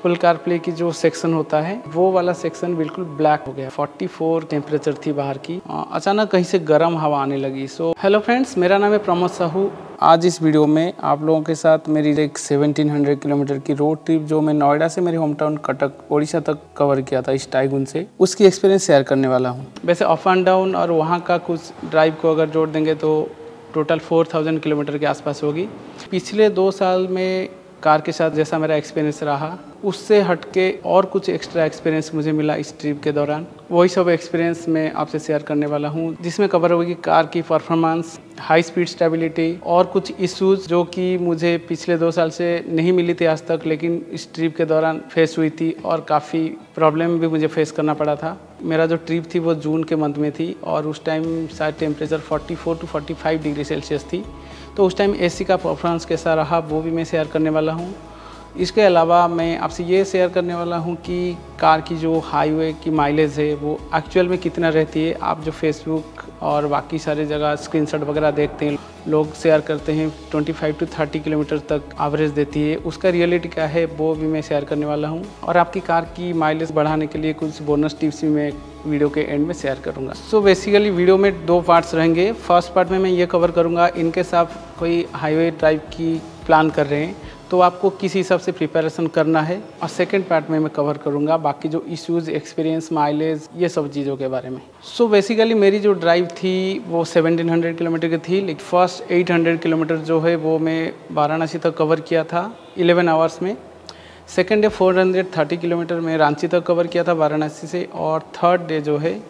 Apple CarPlay की जो section होता है वो वाला सेक्शन बिल्कुल ब्लैक हो गया। 44 टेम्परेचर थी बाहर की, अचानक कहीं से गर्म हवा आने लगी। सो हेलो फ्रेंड्स, मेरा नाम है प्रमोद साहू। आज इस वीडियो में आप लोगों के साथ मेरी एक 1700 किलोमीटर की रोड ट्रिप जो मैं नोएडा से मेरे होम टाउन कटक उड़ीसा तक कवर किया था इस टाइगुन से, उसकी एक्सपीरियंस शेयर करने वाला हूँ। वैसे अप एंड डाउन और वहाँ का कुछ ड्राइव को अगर जोड़ देंगे तो टोटल 4000 किलोमीटर के आसपास होगी। पिछले 2 साल में कार के साथ जैसा मेरा एक्सपीरियंस रहा, उससे हटके और कुछ एक्स्ट्रा एक्सपीरियंस मुझे मिला इस ट्रिप के दौरान। वही सब एक्सपीरियंस मैं आपसे शेयर करने वाला हूँ, जिसमें कवर होगी कार की परफॉर्मेंस, हाई स्पीड स्टेबिलिटी और कुछ इश्यूज जो कि मुझे पिछले 2 साल से नहीं मिली थी आज तक, लेकिन इस ट्रिप के दौरान फेस हुई थी और काफ़ी प्रॉब्लम भी मुझे फेस करना पड़ा था। मेरा जो ट्रिप थी वो जून के मंथ में थी और उस टाइम शायद टेम्परेचर 44 to 45 डिग्री सेल्सियस थी। तो उस टाइम एसी का परफॉर्मेंस कैसा रहा वो भी मैं शेयर करने वाला हूँ। इसके अलावा मैं आपसे ये शेयर करने वाला हूँ कि कार की जो हाईवे की माइलेज है वो एक्चुअल में कितना रहती है। आप जो फेसबुक और बाकी सारे जगह स्क्रीनशॉट वगैरह देखते हैं, लोग शेयर करते हैं 25 to 30 किलोमीटर तक एवरेज देती है, उसका रियलिटी क्या है वो भी मैं शेयर करने वाला हूँ। और आपकी कार की माइलेज बढ़ाने के लिए कुछ बोनस टिप्स भी मैं वीडियो के एंड में शेयर करूँगा। सो बेसिकली वीडियो में 2 पार्ट्स रहेंगे। फर्स्ट पार्ट में मैं ये कवर करूँगा इनकेस आप कोई हाईवे ड्राइव की प्लान कर रहे हैं तो आपको किस हिसाब से प्रिपरेशन करना है, और सेकंड पार्ट में मैं कवर करूंगा बाकी जो इश्यूज, एक्सपीरियंस, माइलेज, ये सब चीज़ों के बारे में। सो बेसिकली मेरी जो ड्राइव थी वो 1700 किलोमीटर की थी, लेकिन फर्स्ट 800 किलोमीटर जो है वो मैं वाराणसी तक कवर किया था 11 आवर्स में। सेकेंड डे 430 किलोमीटर मैं रांची तक कवर किया था वाराणसी से, और थर्ड डे जो है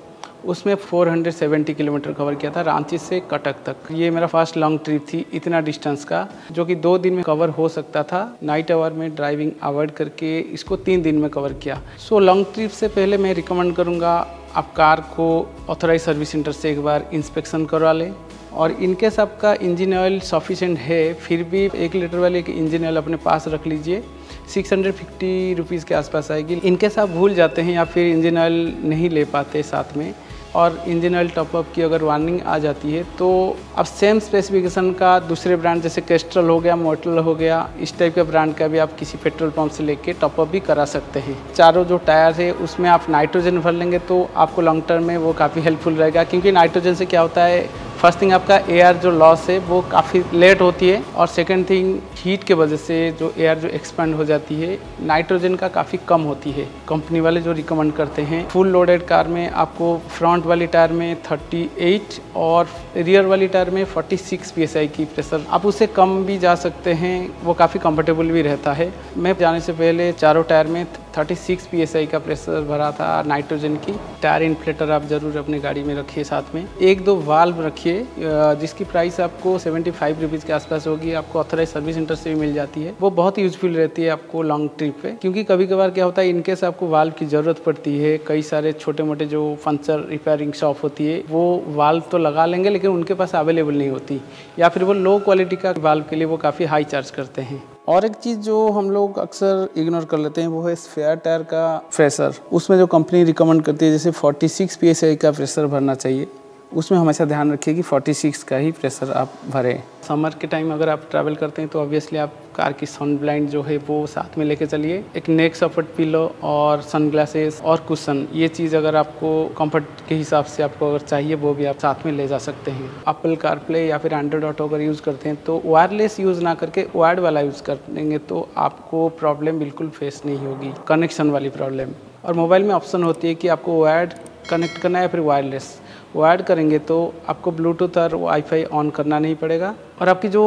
उसमें 470 किलोमीटर कवर किया था रांची से कटक तक। ये मेरा फर्स्ट लॉन्ग ट्रिप थी इतना डिस्टेंस का, जो कि 2 दिन में कवर हो सकता था। नाइट आवर में ड्राइविंग अवॉइड करके इसको 3 दिन में कवर किया। सो लॉन्ग ट्रिप से पहले मैं रिकमेंड करूँगा आप कार को ऑथराइज सर्विस सेंटर से एक बार इंस्पेक्शन करवा लें, और इनकेस आपका इंजन ऑयल सफिशेंट है फिर भी 1 लीटर वाले एक इंजन ऑयल अपने पास रख लीजिए। 650 रुपीज़ के आसपास आएगी। इनकेस आप भूल जाते हैं या फिर इंजन ऑयल नहीं ले पाते साथ में और इंजन ऑयल टॉपअप की अगर वार्निंग आ जाती है तो आप सेम स्पेसिफिकेशन का दूसरे ब्रांड जैसे कैस्ट्रल हो गया, मोटल हो गया, इस टाइप के ब्रांड का भी आप किसी पेट्रोल पंप से लेके टॉपअप भी करा सकते हैं। चारों जो टायर है उसमें आप नाइट्रोजन भर लेंगे तो आपको लॉन्ग टर्म में वो काफ़ी हेल्पफुल रहेगा, क्योंकि नाइट्रोजन से क्या होता है, फर्स्ट थिंग आपका एयर जो लॉस है वो काफ़ी लेट होती है, और सेकंड थिंग हीट के वजह से जो एयर जो एक्सपेंड हो जाती है नाइट्रोजन का काफ़ी कम होती है। कंपनी वाले जो रिकमेंड करते हैं फुल लोडेड कार में आपको फ्रंट वाली टायर में 38 और रियर वाली टायर में 46 PSI की प्रेशर, आप उससे कम भी जा सकते हैं, वो काफ़ी कंफर्टेबल भी रहता है। मैं जाने से पहले चारों टायर में 36 PSI का प्रेशर भरा था नाइट्रोजन की। टायर इन्फ्लेटर आप ज़रूर अपनी गाड़ी में रखिए, साथ में 1-2 वाल्व रखिए जिसकी प्राइस आपको 75 रुपीज़ के आसपास होगी। आपको ऑथराइज सर्विस सेंटर से भी मिल जाती है, वो बहुत यूजफुल रहती है आपको लॉन्ग ट्रिप पे, क्योंकि कभी कभार क्या होता है इनकेस आपको वाल्व की ज़रूरत पड़ती है, कई सारे छोटे मोटे जो पंचर रिपेयरिंग शॉप होती है वो वाल्व तो लगा लेंगे लेकिन उनके पास अवेलेबल नहीं होती, या फिर वो लो क्वालिटी का वाल्व के लिए वो काफ़ी हाई चार्ज करते हैं। और एक चीज़ जो हम लोग अक्सर इग्नोर कर लेते हैं वो है स्पेयर टायर का प्रेशर। उसमें जो कंपनी रिकमेंड करती है जैसे 46 PSI का प्रेशर भरना चाहिए, उसमें हमेशा ध्यान रखिए कि 46 का ही प्रेशर आप भरें। समर के टाइम अगर आप ट्रैवल करते हैं तो ऑब्वियसली आप कार की सन ब्लाइंड जो है वो साथ में लेके चलिए। एक नेक सपोर्ट पिलो और सनग्लासेस और कुशन, ये चीज़ अगर आपको कंफर्ट के हिसाब से आपको अगर चाहिए वो भी आप साथ में ले जा सकते हैं। एप्पल कारप्ले या फिर एंड्रॉइड ऑटो अगर यूज़ करते हैं तो वायरलेस यूज़ ना करके वायर्ड वाला यूज़ करेंगे तो आपको प्रॉब्लम बिल्कुल फेस नहीं होगी, कनेक्शन वाली प्रॉब्लम। और मोबाइल में ऑप्शन होती है कि आपको वायर्ड कनेक्ट करना है या फिर वायरलेस। वायर्ड करेंगे तो आपको ब्लूटूथ और वाईफाई ऑन करना नहीं पड़ेगा, और आपकी जो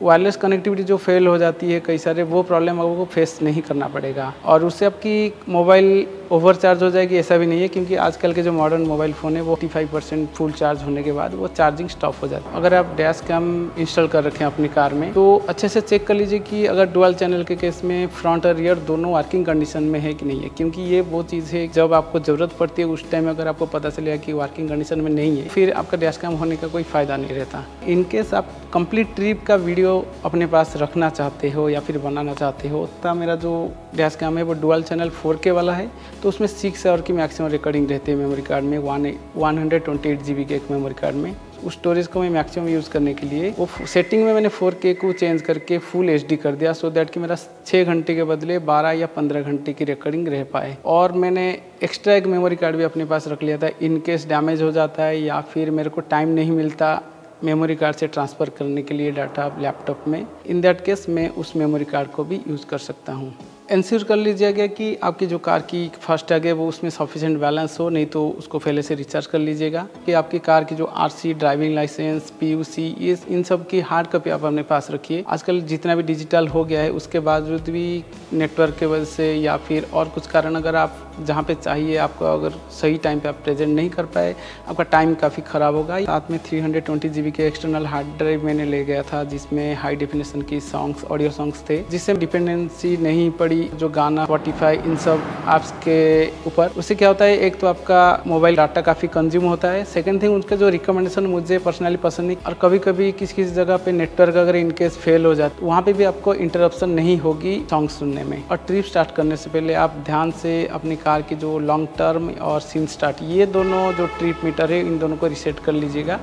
वायरलेस कनेक्टिविटी जो फेल हो जाती है कई सारे, वो प्रॉब्लम आपको फेस नहीं करना पड़ेगा। और उससे आपकी मोबाइल ओवर चार्ज हो जाएगी ऐसा भी नहीं है, क्योंकि आजकल के जो मॉडर्न मोबाइल फ़ोन है वो 85% फुल चार्ज होने के बाद वो चार्जिंग स्टॉप हो जाती है। अगर आप डैश कैम इंस्टॉल कर रखें अपनी कार में तो अच्छे से चेक कर लीजिए कि अगर डुअल चैनल के केस में फ्रंट और रियर दोनों वर्किंग कंडीशन में है कि नहीं है, क्योंकि ये वो चीज़ है जब आपको ज़रूरत पड़ती है उस टाइम अगर आपको पता चलेगा कि वर्किंग कंडीशन में नहीं है फिर आपका डैश कैम होने का कोई फ़ायदा नहीं रहता। इनकेस आप कंप्लीट ट्रिप का वीडियो अपने पास रखना चाहते हो या फिर बनाना चाहते हो तो मेरा जो डैश कैम है वो डुअल चैनल 4K वाला है, तो उसमें 6 आवर की मैक्सिमम रिकॉर्डिंग रहती है मेमोरी कार्ड में, 128 GB के एक मेमोरी कार्ड में। उस स्टोरेज को मैं मैक्सिमम यूज़ करने के लिए वो सेटिंग में मैंने 4K को चेंज करके फुल HD कर दिया, सो दैट कि मेरा 6 घंटे के बदले 12 या 15 घंटे की रिकॉर्डिंग रह पाए। और मैंने एक्स्ट्रा एक मेमोरी कार्ड भी अपने पास रख लिया था, इन केस डैमेज हो जाता है या फिर मेरे को टाइम नहीं मिलता मेमोरी कार्ड से ट्रांसफ़र करने के लिए डाटा लैपटॉप में, इन दैट केस मैं उस मेमोरी कार्ड को भी यूज़ कर सकता हूँ। इंश्योर कर लीजिएगा कि आपकी जो कार की फास्टैग है वो उसमें सफिशिएंट बैलेंस हो, नहीं तो उसको पहले से रिचार्ज कर लीजिएगा कि आपकी कार की जो RC, ड्राइविंग लाइसेंस, PUC, ये इन सब की हार्ड कॉपी आप अपने पास रखिए। आजकल जितना भी डिजिटल हो गया है उसके बावजूद भी नेटवर्क के वजह से या फिर और कुछ कारण अगर आप जहाँ पे चाहिए आपको अगर सही टाइम पे आप प्रेजेंट नहीं कर पाए, आपका टाइम काफ़ी ख़राब होगा। साथ में 320 GB के एक्सटर्नल हार्ड ड्राइव मैंने ले गया था जिसमें हाई डेफिनेशन की सॉन्ग्स, ऑडियो सॉन्ग्स थे, जिससे डिपेंडेंसी नहीं पड़ी जो गाना, स्पॉटिफाई, इन सब ऐप्स के ऊपर। उससे क्या होता है, एक तो आपका मोबाइल डाटा काफ़ी कंज्यूम होता है, सेकंड थिंग उनका जो रिकमेंडेशन मुझे पर्सनली पसंद नहीं। और कभी कभी किसी जगह पे नेटवर्क अगर इनकेस फेल हो जाए वहाँ पे भी आपको इंटरप्शन नहीं होगी सॉन्ग सुनने में। और ट्रिप स्टार्ट करने से पहले आप ध्यान से अपनी कार की जो लॉन्ग टर्म और सिम स्टार्ट, ये दोनों जो ट्रिप मीटर है इन दोनों को रीसेट कर लीजिएगा।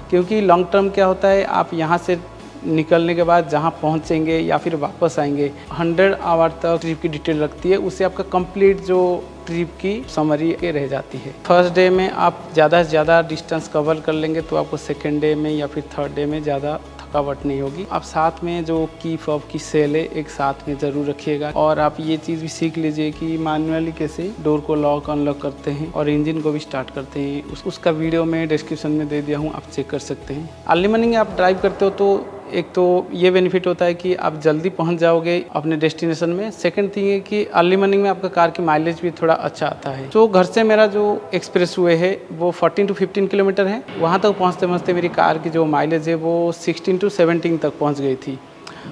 क्योंकि लॉन्ग टर्म क्या होता है, आप यहाँ से निकलने के बाद जहाँ पहुँचेंगे या फिर वापस आएंगे 100 आवर तक ट्रिप की डिटेल रखती है, उससे आपका कंप्लीट जो ट्रिप की समरी के रह जाती है। फर्स्ट डे में आप ज़्यादा से ज़्यादा डिस्टेंस कवर कर लेंगे तो आपको सेकेंड डे में या फिर थर्ड डे में ज़्यादा थकावट नहीं होगी। आप साथ में जो की फॉब की सेल है एक साथ में ज़रूर रखिएगा। और आप ये चीज़ भी सीख लीजिए कि मैनुअली कैसे डोर को लॉक अनलॉक करते हैं और इंजन को भी स्टार्ट करते हैं। उसका वीडियो मैं डिस्क्रिप्शन में दे दिया हूँ, आप चेक कर सकते हैं। अर्ली मॉर्निंग आप ड्राइव करते हो तो एक तो ये बेनिफिट होता है कि आप जल्दी पहुंच जाओगे अपने डेस्टिनेशन में। सेकंड थिंग है कि अर्ली मॉर्निंग में आपका कार की माइलेज भी थोड़ा अच्छा आता है। तो घर से मेरा जो एक्सप्रेस वे है वो 14 to 15 किलोमीटर है। वहाँ तक पहुँचते पहुँचते मेरी कार की जो माइलेज है वो 16 to 17 तक पहुँच गई थी।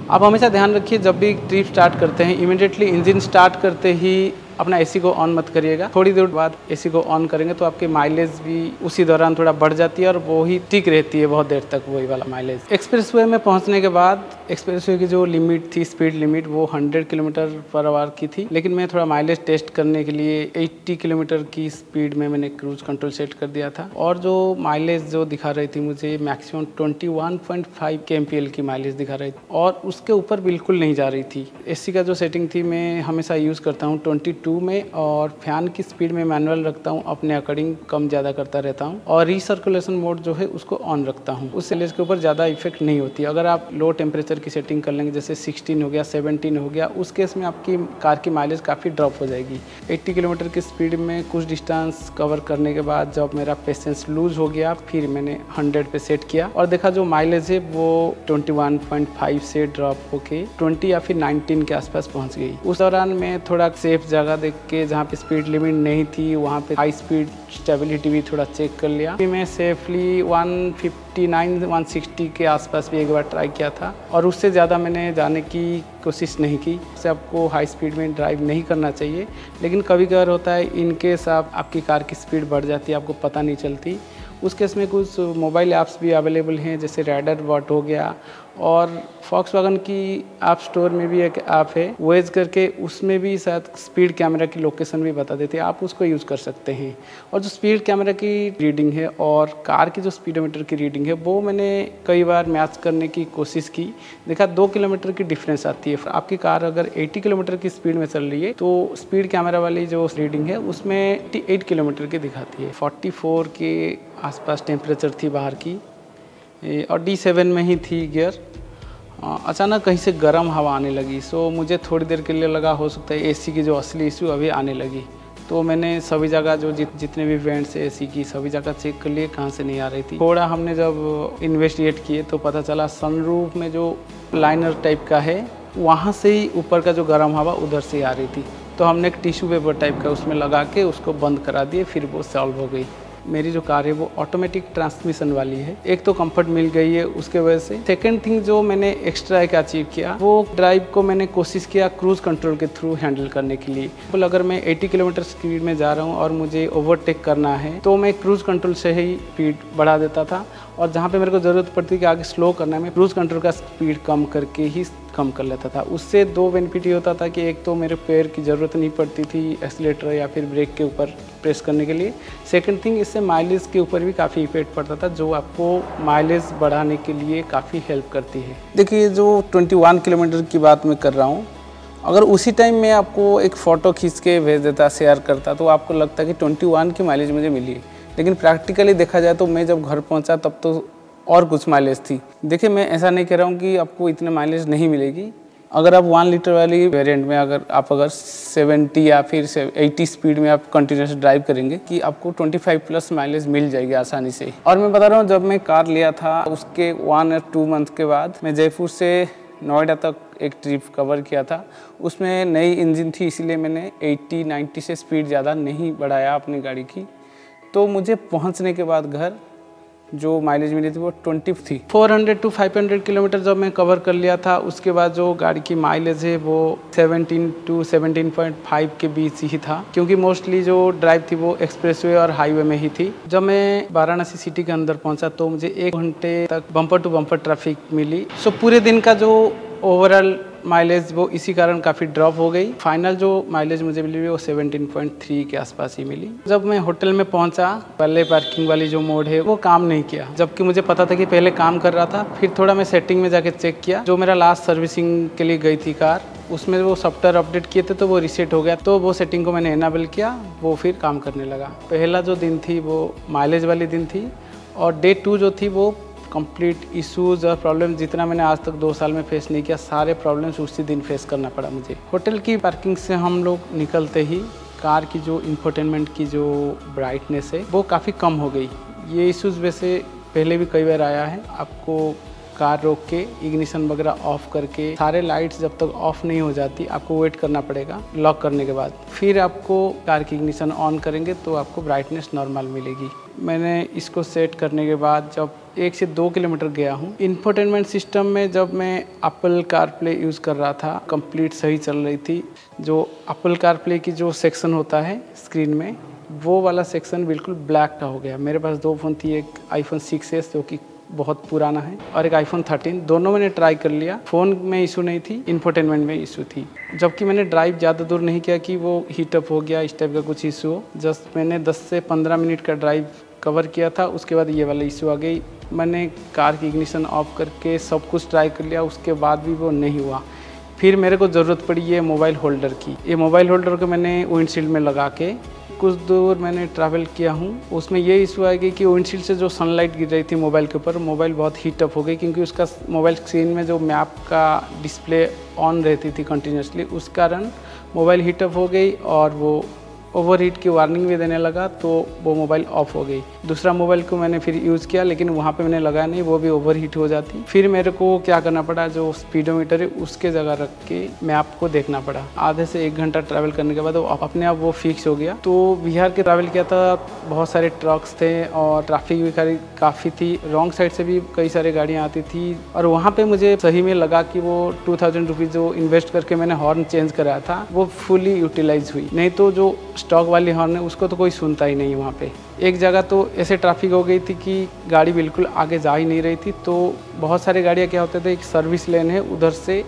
आप हमेशा ध्यान रखिए जब भी ट्रिप स्टार्ट करते हैं इमीडिएटली इंजन स्टार्ट करते ही अपना AC को ऑन मत करिएगा। थोड़ी देर बाद AC को ऑन करेंगे तो आपकी माइलेज भी उसी दौरान थोड़ा बढ़ जाती है और वो ही टिक रहती है बहुत देर तक, वही वाला माइलेज। एक्सप्रेसवे में पहुंचने के बाद एक्सप्रेसवे की जो लिमिट थी, स्पीड लिमिट, वो 100 किलोमीटर/आवर की थी, लेकिन मैं थोड़ा माइलेज टेस्ट करने के लिए 80 किलोमीटर की स्पीड में मैंने क्रूज कंट्रोल सेट कर दिया था। और जो माइलेज जो दिखा रही थी मुझे मैक्सिमम 21.5 kmpl की माइलेज दिखा रही थी और उसके ऊपर बिल्कुल नहीं जा रही थी। AC का जो सेटिंग थी मैं हमेशा यूज़ करता हूँ 22 में, और फैन की स्पीड में मैनुअल रखता हूँ, अपने अकॉर्डिंग कम ज़्यादा करता रहता हूँ। और रीसर्कुलेशन मोड जो है उसको ऑन रखता हूँ, उससे लेज के ऊपर ज़्यादा इफेक्ट नहीं होती। अगर आप लो टेम्परेचर की सेटिंग कर लेंगे जैसे 16 हो गया, 17 हो गया, उस केस में आपकी कार की माइलेज काफ़ी ड्रॉप हो जाएगी। 80 किलोमीटर की स्पीड में कुछ डिस्टेंस कवर करने के बाद जब मेरा पेशेंस लूज हो गया फिर मैंने 100 पे सेट किया और देखा जो माइलेज है वो 21.5 से ड्रॉप होके 20 या फिर 19 के आसपास पहुँच गई। उस दौरान मैं थोड़ा सेफ जगह देख के जहाँ पे स्पीड लिमिट नहीं थी वहाँ पे हाई स्पीड स्टेबिलिटी भी थोड़ा चेक कर लिया। फिर मैं सेफली 159-160 के आसपास भी एक बार ट्राई किया था और उससे ज़्यादा मैंने जाने की कोशिश नहीं की। उससे आपको हाई स्पीड में ड्राइव नहीं करना चाहिए, लेकिन कभी कभार होता है इनकेस आपकी कार की स्पीड बढ़ जाती है, आपको पता नहीं चलती। उस केस में कुछ मोबाइल ऐप्स भी अवेलेबल हैं जैसे रैडर बॉट हो गया, और फॉक्सवैगन की ऐप स्टोर में भी एक ऐप है वेज करके, उसमें भी शायद स्पीड कैमरा की लोकेशन भी बता देते हैं, आप उसको यूज़ कर सकते हैं। और जो स्पीड कैमरा की रीडिंग है और कार की जो स्पीडोमीटर की रीडिंग है वो मैंने कई बार मैच करने की कोशिश की, देखा 2 किलोमीटर की डिफरेंस आती है। आपकी कार अगर 80 किलोमीटर की स्पीड में चल रही है तो स्पीड कैमरा वाली जो रीडिंग है उसमें 88 किलोमीटर की दिखाती है। 44 के आसपास टेम्परेचर थी बाहर की और D7 में ही थी गियर। अचानक कहीं से गर्म हवा आने लगी, सो मुझे थोड़ी देर के लिए लगा हो सकता है AC की जो असली इशू अभी आने लगी। तो मैंने सभी जगह जो जितने भी वेंट्स है AC की सभी जगह चेक कर लिए, कहाँ से नहीं आ रही थी। थोड़ा हमने जब इन्वेस्टिगेट किए तो पता चला सनरूफ में जो लाइनर टाइप का है वहाँ से ही ऊपर का जो गर्म हवा उधर से आ रही थी। तो हमने एक टिश्यू पेपर टाइप का उसमें लगा के उसको बंद करा दिए, फिर वो सॉल्व हो गई। मेरी जो कार है वो ऑटोमेटिक ट्रांसमिशन वाली है, एक तो कंफर्ट मिल गई है उसके वजह से। सेकंड थिंग जो मैंने एक्स्ट्रा एक अचीव किया वो ड्राइव को मैंने कोशिश किया क्रूज कंट्रोल के थ्रू हैंडल करने के लिए। तो अगर मैं 80 किलोमीटर स्पीड में जा रहा हूँ और मुझे ओवरटेक करना है तो मैं क्रूज कंट्रोल से ही स्पीड बढ़ा देता था और जहाँ पे मेरे को ज़रूरत पड़ती कि आगे स्लो करना है, मैं क्रूज़ कंट्रोल का स्पीड कम करके ही कम कर लेता था। उससे दो बेनिफिट ये होता था कि एक तो मेरे पैर की ज़रूरत नहीं पड़ती थी एक्सीलेटर या फिर ब्रेक के ऊपर प्रेस करने के लिए। सेकंड थिंग, इससे माइलेज के ऊपर भी काफ़ी इफेक्ट पड़ता था, जो आपको माइलेज बढ़ाने के लिए काफ़ी हेल्प करती है। देखिए, जो 21 किलोमीटर की बात मैं कर रहा हूँ, अगर उसी टाइम मैं आपको एक फ़ोटो खींच के भेज देता, शेयर करता, तो आपको लगता कि 21 की माइलेज मुझे मिली। लेकिन प्रैक्टिकली देखा जाए तो मैं जब घर पहुंचा तब तो और कुछ माइलेज थी। देखिए, मैं ऐसा नहीं कह रहा हूँ कि आपको इतने माइलेज नहीं मिलेगी। अगर आप 1 लीटर वाली वेरिएंट में अगर 70 या फिर 80 स्पीड में आप कंटिन्यूस ड्राइव करेंगे कि आपको 25 प्लस माइलेज मिल जाएगी आसानी से। और मैं बता रहा हूँ, जब मैं कार लिया था उसके 1 या 2 मंथ के बाद मैं जयपुर से नोएडा तक एक ट्रिप कवर किया था। उसमें नई इंजन थी, इसीलिए मैंने 80-90 से स्पीड ज़्यादा नहीं बढ़ाया अपनी गाड़ी की। तो मुझे पहुंचने के बाद घर जो माइलेज मिली थी वो 20 थी। 400 to 500 किलोमीटर जब मैं कवर कर लिया था, उसके बाद जो गाड़ी की माइलेज है वो 17 to 17.5 के बीच ही था, क्योंकि मोस्टली जो ड्राइव थी वो एक्सप्रेसवे और हाईवे में ही थी। जब मैं वाराणसी सिटी के अंदर पहुंचा तो मुझे 1 घंटे तक बम्पर टू बम्पर ट्रैफिक मिली। सो पूरे दिन का जो ओवरऑल माइलेज वो इसी कारण काफ़ी ड्रॉप हो गई। फाइनल जो माइलेज मुझे मिली वो 17.3 के आसपास ही मिली। जब मैं होटल में पहुंचा, पहले पार्किंग वाली जो मोड है वो काम नहीं किया, जबकि मुझे पता था कि पहले काम कर रहा था। फिर थोड़ा मैं सेटिंग में जाके चेक किया, जो मेरा लास्ट सर्विसिंग के लिए गई थी कार, उसमें वो सॉफ्टवेयर अपडेट किए थे तो वो रीसेट हो गया। तो वो सेटिंग को मैंने इनेबल किया, वो फिर काम करने लगा। पहला जो दिन थी वो माइलेज वाली दिन थी, और डे 2 जो थी वो कंप्लीट इश्यूज और प्रॉब्लम जितना मैंने आज तक 2 साल में फेस नहीं किया, सारे प्रॉब्लम्स उसी दिन फेस करना पड़ा मुझे। होटल की पार्किंग से हम लोग निकलते ही कार की जो इंफोटेनमेंट की जो ब्राइटनेस है वो काफ़ी कम हो गई। ये इश्यूज वैसे पहले भी कई बार आया है। आपको कार रोक के इग्निशन वगैरह ऑफ करके सारे लाइट्स जब तक ऑफ नहीं हो जाती आपको वेट करना पड़ेगा लॉक करने के बाद, फिर आपको कार की इग्निशन ऑन करेंगे तो आपको ब्राइटनेस नॉर्मल मिलेगी। मैंने इसको सेट करने के बाद जब 1 से 2 किलोमीटर गया हूँ, इंफोटेनमेंट सिस्टम में जब मैं एप्पल कारप्ले यूज़ कर रहा था कंप्लीट सही चल रही थी। जो एप्पल कारप्ले की जो सेक्शन होता है स्क्रीन में, वो वाला सेक्शन बिल्कुल ब्लैक का हो गया। मेरे पास 2 फ़ोन थी, एक आईफोन 6s जो कि बहुत पुराना है और एक आईफोन 13, दोनों मैंने ट्राई कर लिया। फ़ोन में इशू नहीं थी, इंफोटेनमेंट में इशू थी। जबकि मैंने ड्राइव ज़्यादा दूर नहीं किया कि वो हीटअप हो गया, इस टाइप का कुछ इशू हो। जस्ट मैंने 10 से 15 मिनट का ड्राइव कवर किया था, उसके बाद ये वाला इशू आ गई। मैंने कार की इग्निशन ऑफ करके सब कुछ ट्राई कर लिया, उसके बाद भी वो नहीं हुआ। फिर मेरे को ज़रूरत पड़ी ये मोबाइल होल्डर की। ये मोबाइल होल्डर को मैंने विंडशील्ड में लगा के कुछ दूर मैंने ट्रैवल किया हूँ। उसमें ये इशू आ गई कि विंडशील्ड से जो सनलाइट गिर रही थी मोबाइल के ऊपर, मोबाइल बहुत हीटअप हो गई, क्योंकि उसका मोबाइल स्क्रीन में जो मैप का डिस्प्ले ऑन रहती थी कंटिन्यूसली, उस कारण मोबाइल हीटअप हो गई और वो ओवरहीट की वार्निंग भी देने लगा, तो वो मोबाइल ऑफ हो गई। दूसरा मोबाइल को मैंने फिर यूज़ किया, लेकिन वहाँ पे मैंने लगाया नहीं, वो भी ओवरहीट हो जाती। फिर मेरे को क्या करना पड़ा, जो स्पीडोमीटर है उसके जगह रख के मैप को देखना पड़ा। आधे से 1 घंटा ट्रैवल करने के बाद वो अपने आप वो फिक्स हो गया। तो बिहार के ट्रैवल किया था, बहुत सारे ट्रक्स थे और ट्रैफिक भी काफ़ी थी। रॉन्ग साइड से भी कई सारी गाड़ियाँ आती थी, और वहाँ पर मुझे सही में लगा कि वो 2000 रुपीज़ जो इन्वेस्ट करके मैंने हॉर्न चेंज कराया था वो फुली यूटिलाइज हुई। नहीं तो जो स्टॉक वाली हॉर्न है उसको तो कोई सुनता ही नहीं। वहाँ पे एक जगह तो ऐसे ट्रैफिक हो गई थी कि गाड़ी बिल्कुल आगे जा ही नहीं रही थी। तो बहुत सारी गाड़ियाँ क्या होते थे, एक सर्विस लेन है उधर से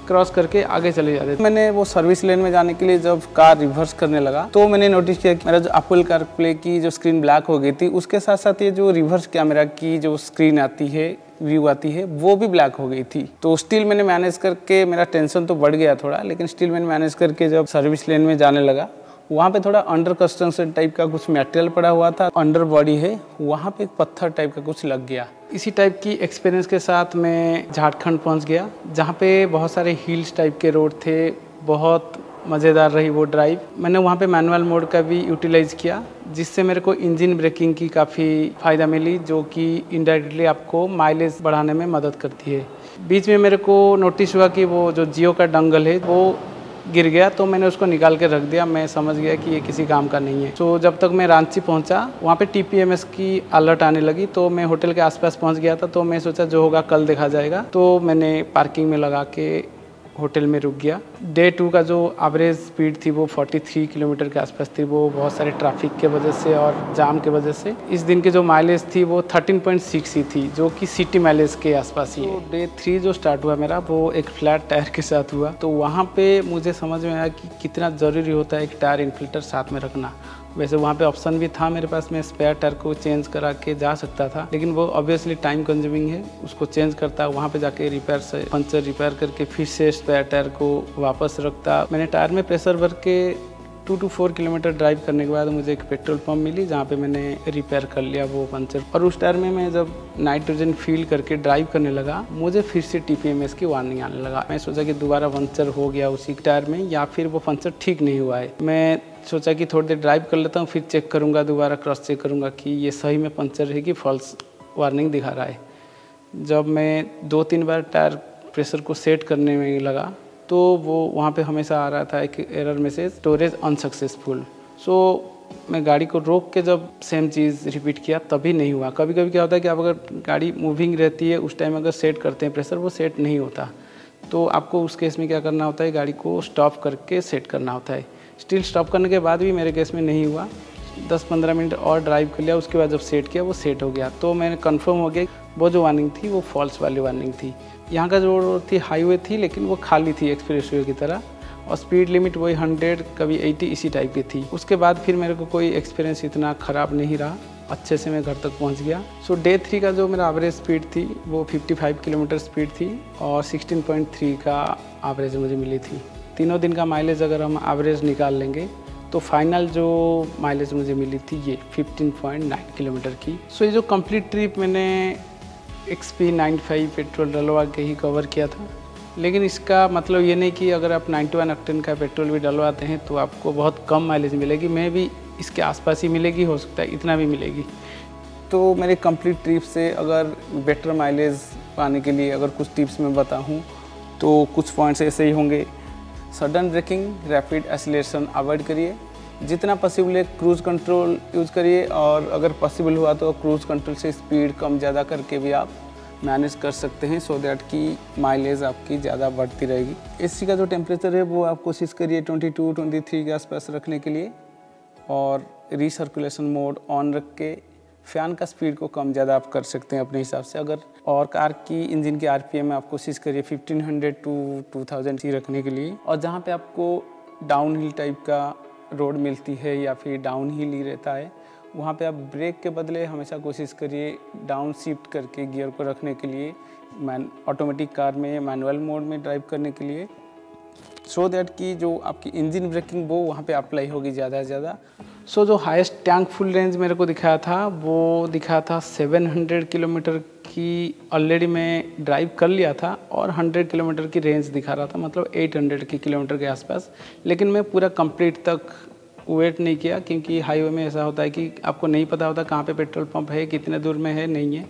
क्रॉस करके आगे चले जाते थे। मैंने वो सर्विस लेन में जाने के लिए जब कार रिवर्स करने लगा तो मैंने नोटिस किया कि मेरा जो एप्पल कारप्ले की जो स्क्रीन ब्लैक हो गई थी, उसके साथ साथ ये जो रिवर्स कैमरा की जो स्क्रीन आती है, व्यू आती है, वो भी ब्लैक हो गई थी। तो स्टिल मैंने मैनेज करके, मेरा टेंशन तो बढ़ गया थोड़ा, लेकिन स्टिल मैंने मैनेज करके जब सर्विस लेन में जाने लगा, वहाँ पे थोड़ा अंडर कंस्ट्रक्शन टाइप का कुछ मटेरियल पड़ा हुआ था, अंडर बॉडी है, वहाँ पे एक पत्थर टाइप का कुछ लग गया। इसी टाइप की एक्सपीरियंस के साथ मैं झारखंड पहुँच गया, जहाँ पे बहुत सारे हिल्स टाइप के रोड थे। बहुत मज़ेदार रही वो ड्राइव। मैंने वहाँ पे मैनुअल मोड का भी यूटिलाइज़ किया, जिससे मेरे को इंजन ब्रेकिंग की काफ़ी फ़ायदा मिली, जो कि इनडायरेक्टली आपको माइलेज बढ़ाने में मदद करती है। बीच में मेरे को नोटिस हुआ कि वो जो जियो का डंगल है वो गिर गया, तो मैंने उसको निकाल के रख दिया। मैं समझ गया कि ये किसी काम का नहीं है। तो जब तक मैं रांची पहुंचा, वहाँ पे TPMS की अलर्ट आने लगी, तो मैं होटल के आसपास पहुंच गया था। तो मैं सोचा जो होगा कल देखा जाएगा। तो मैंने पार्किंग में लगा के होटल में रुक गया। डे 2 का जो एवरेज स्पीड थी वो 43 किलोमीटर के आसपास थी, वो बहुत सारे ट्रैफिक के वजह से और जाम के वजह से। इस दिन की जो माइलेज थी वो 13.6 ही थी, जो कि सिटी माइलेज के आसपास ही है। तो डे 3 जो स्टार्ट हुआ मेरा वो एक फ्लैट टायर के साथ हुआ, तो वहाँ पे मुझे समझ में आया कि कितना ज़रूरी होता है एक टायर इन्फिल्टर साथ में रखना। वैसे वहाँ पे ऑप्शन भी था मेरे पास, मैं स्पेयर टायर को चेंज करा के जा सकता था, लेकिन वो ऑब्वियसली टाइम कंज्यूमिंग है, उसको चेंज करता, वहाँ पे जाके रिपेयर से पंचर रिपेयर करके फिर से स्पेयर टायर को वापस रखता। मैंने टायर में प्रेशर भर के 2 to 4 किलोमीटर ड्राइव करने के बाद मुझे एक पेट्रोल पंप मिली जहाँ पे मैंने रिपेयर कर लिया वो पंचर। और उस टायर में मैं जब नाइट्रोजन फील करके ड्राइव करने लगा, मुझे फिर से TPMS की वार्निंग आने लगा। मैं सोचा कि दोबारा पंचर हो गया उसी टायर में या फिर वो पंचर ठीक नहीं हुआ है। मैं सोचा कि थोड़ी देर ड्राइव कर लेता हूँ, फिर चेक करूँगा, दोबारा क्रॉस चेक करूँगा कि ये सही में पंचर है कि फॉल्स वार्निंग दिखा रहा है। जब मैं 2-3 बार टायर प्रेशर को सेट करने में लगा तो वो वहाँ पे हमेशा आ रहा था एक एरर मैसेज, स्टोरेज अनसक्सेसफुल। सो मैं गाड़ी को रोक के जब सेम चीज़ रिपीट किया तभी नहीं हुआ। कभी कभी क्या होता है कि आप अगर गाड़ी मूविंग रहती है उस टाइम अगर सेट करते हैं प्रेशर, वो सेट नहीं होता, तो आपको उस केस में क्या करना होता है, गाड़ी को स्टॉप करके सेट करना होता है। स्टिल स्टॉप करने के बाद भी मेरे केस में नहीं हुआ। 10-15 मिनट और ड्राइव कर लिया, उसके बाद जब सेट किया वो सेट हो गया। तो मैंने कंफर्म हो गया वो जो वार्निंग थी वो फॉल्स वाली वार्निंग थी। यहाँ का जो रोड थी हाईवे थी, लेकिन वो खाली थी एक्सप्रेसवे की तरह, और स्पीड लिमिट वही 100 कभी 80 इसी टाइप की थी। उसके बाद फिर मेरे को कोई एक्सपीरियंस इतना ख़राब नहीं रहा, अच्छे से मैं घर तक पहुँच गया। सो डे 3 का जो मेरा एवरेज स्पीड थी वो 55 किलोमीटर स्पीड थी और 16.3 का एवरेज मुझे मिली थी। तीनों दिन का माइलेज अगर हम एवरेज निकाल लेंगे तो फाइनल जो माइलेज मुझे मिली थी ये 15.9 किलोमीटर की। सो ये जो कंप्लीट ट्रिप मैंने XP95 पेट्रोल डलवा के ही कवर किया था, लेकिन इसका मतलब ये नहीं कि अगर आप 91 ऑक्टेन का पेट्रोल भी डलवाते हैं तो आपको बहुत कम माइलेज मिलेगी। मैं भी इसके आसपास ही मिलेगी, हो सकता है इतना भी मिलेगी। तो मेरे कंप्लीट ट्रिप से अगर बेटर माइलेज पाने के लिए अगर कुछ टिप्स मैं बताऊँ तो कुछ पॉइंट्स ऐसे ही होंगे। Sudden braking, rapid acceleration avoid करिए, जितना पॉसिबल है क्रूज़ कंट्रोल यूज़ करिए, और अगर पॉसिबल हुआ तो क्रूज़ कंट्रोल से स्पीड कम ज़्यादा करके भी आप मैनेज कर सकते हैं, सो दैट कि माइलेज आपकी ज़्यादा बढ़ती रहेगी। एसी का जो टेम्परेचर है वो आप कोशिश करिए 22-23 के आसपास रखने के लिए, और रीसर्कुलेशन मोड ऑन रख के फ़ैन का स्पीड को कम ज़्यादा आप कर सकते हैं अपने हिसाब से। अगर और कार की इंजन की RPM में आप कोशिश करिए 1500 to 2000 रखने के लिए। और जहाँ पे आपको डाउन हिल टाइप का रोड मिलती है या फिर डाउन हिल ही रहता है, वहाँ पे आप ब्रेक के बदले हमेशा कोशिश करिए डाउन शिफ्ट करके गियर को रखने के लिए, ऑटोमेटिक कार में मैनुअल मोड में ड्राइव करने के लिए, सो दैट कि जो आपकी इंजन ब्रेकिंग वो वहाँ पे अप्लाई होगी ज़्यादा से ज़्यादा। सो जो हाईएस्ट टैंक फुल रेंज मेरे को दिखाया था वो दिखाया था 700 किलोमीटर की, ऑलरेडी मैं ड्राइव कर लिया था, और 100 किलोमीटर की रेंज दिखा रहा था, मतलब 800 किलोमीटर के आसपास। लेकिन मैं पूरा कंप्लीट तक वेट नहीं किया, क्योंकि हाईवे में ऐसा होता है कि आपको नहीं पता होता कहाँ पे पेट्रोल पंप है, कितने दूर में है, नहीं है।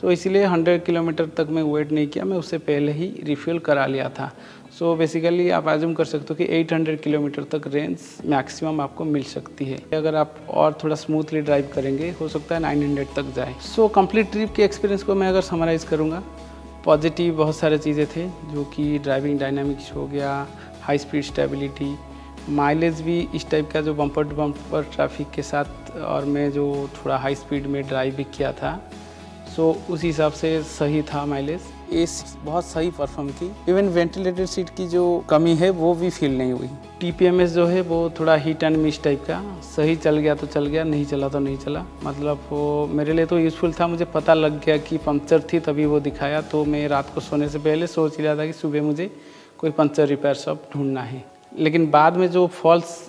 सो इसीलिए 100 किलोमीटर तक मैं वेट नहीं किया, मैं उससे पहले ही रिफ्यूल करा लिया था। सो बेसिकली आप एज्यूम कर सकते हो कि 800 किलोमीटर तक रेंज मैक्सिमम आपको मिल सकती है। अगर आप और थोड़ा स्मूथली ड्राइव करेंगे हो सकता है 900 तक जाए। सो कंप्लीट ट्रिप के एक्सपीरियंस को मैं अगर समराइज़ करूँगा, पॉजिटिव बहुत सारे चीज़ें थे, जो कि ड्राइविंग डायनामिक्स हो गया, हाई स्पीड स्टेबिलिटी, माइलेज भी इस टाइप का जो बम्पर टू बम्पर ट्रैफिक के साथ, और मैं जो थोड़ा हाई स्पीड में ड्राइव भी किया था, सो उस हिसाब से सही था माइलेज। एसी बहुत सही परफॉर्म की, इवन वेंटिलेटेड सीट की जो कमी है वो भी फील नहीं हुई। TPMS जो है वो थोड़ा हिट एंड मिस टाइप का, सही चल गया तो चल गया, नहीं चला तो नहीं चला। मतलब वो मेरे लिए तो यूज़फुल था, मुझे पता लग गया कि पंक्चर थी तभी वो दिखाया, तो मैं रात को सोने से पहले सोच लिया था कि सुबह मुझे कोई पंक्चर रिपेयर शॉप ढूंढना है। लेकिन बाद में जो फॉल्स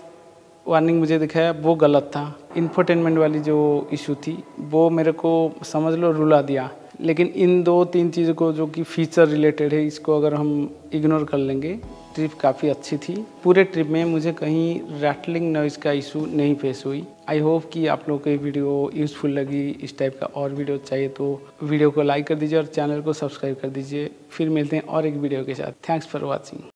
वार्निंग मुझे दिखाया वो गलत था। इंफोटेनमेंट वाली जो इशू थी वो मेरे को समझ लो रुला दिया। लेकिन इन 2-3 चीज़ों को जो कि फीचर रिलेटेड है, इसको अगर हम इग्नोर कर लेंगे, ट्रिप काफ़ी अच्छी थी। पूरे ट्रिप में मुझे कहीं रैटलिंग नॉइज़ का इशू नहीं फेस हुई। आई होप कि आप लोगों को ये वीडियो यूज़फुल लगी। इस टाइप का और वीडियो चाहिए तो वीडियो को लाइक कर दीजिए और चैनल को सब्सक्राइब कर दीजिए। फिर मिलते हैं और एक वीडियो के साथ। Thanks for watching.